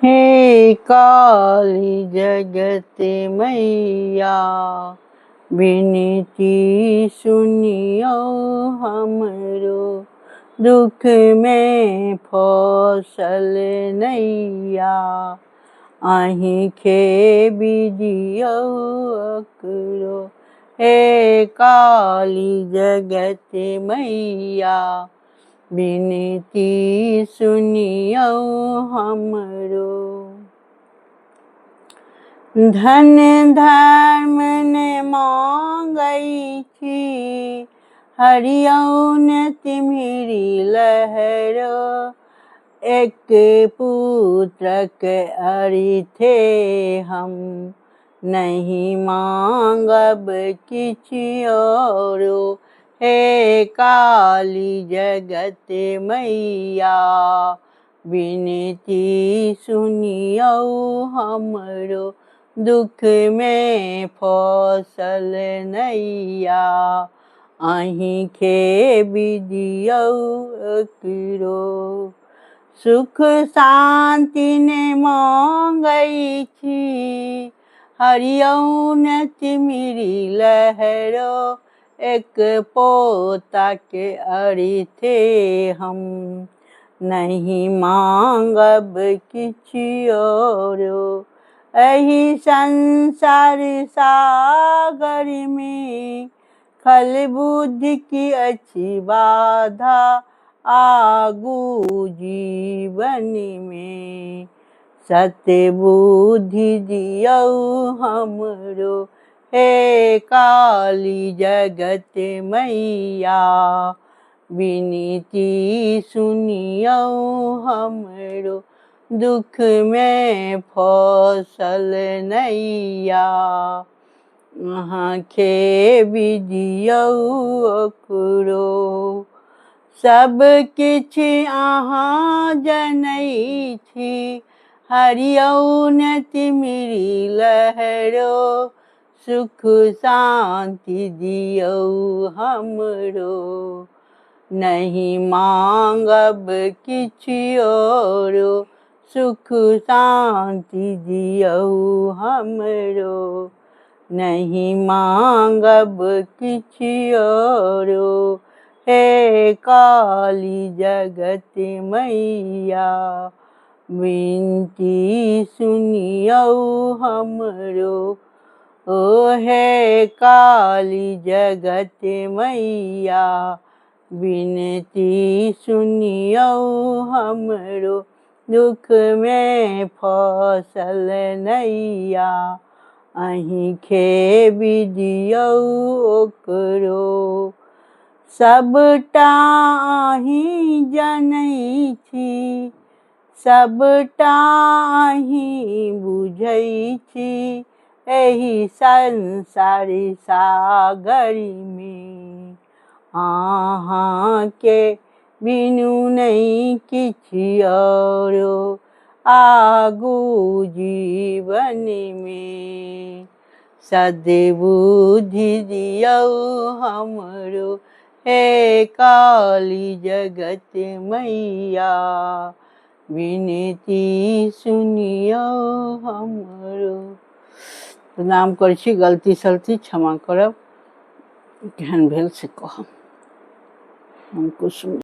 हे काली जगत मैया, विनती सुनियो हमरो। दुख में फसल नैया, अहीं के विदियो अकरो। हे काली जगत मैया, विनती सुनियो हमरो। धन धर्म ने मांगई थी, हरियौ ने तिम्हिरी लहरो। एक पुत्र के अरिथे हम, नहीं मांगब किछियोरो। हे काली जगत मैया, विनती सुनियो हमरो। दुख में फसल नैया, अहीं के विदियो अकरो। सुख शांति ने मांगई थी, हरियौ ने तिमिरी लहरो। एक पोता के अरिथे हम, नहीं मांगब किछियोरो। एहि संसार सागर में, खल बुद्धि की अच्छी बाधा। आगू जीवन में, सत्य बुद्धि दियो हमरो। हे काली जगत मैया, विनती सुनियो हमरो। दुख में फसल नैया, अहाँ के विदियो अकरो। सब किछ अहाँ जनई छी, हरियौ ने तिमिरी लहरो। सुख शांति दियो हमरो, नहीं मांगब किछियोरो। सुख शांति दियो हमरो, नहीं मांगब किछियोरो। हे काली जगत मैया, विनती सुनियो हमरो। ओ हे काली जगत मैया, विनती सुनियो हमरो। दुख में फसल नैया, अहीं के विदियो अकरो। सबटा अहीं जनई छी, सबटा अहीं बुझई छी। एहि संसार सागर में, अहाँ के बिनु नहीं किछियोरो। आगू जीवन में, सद्बुद्धि दियो हमरो। हे काली जगत मैया, विनती सुनियो हमरो। प्रणाम करै छी, गलती सलती क्षमा करब, केहन भेल से कहब। हमको सुन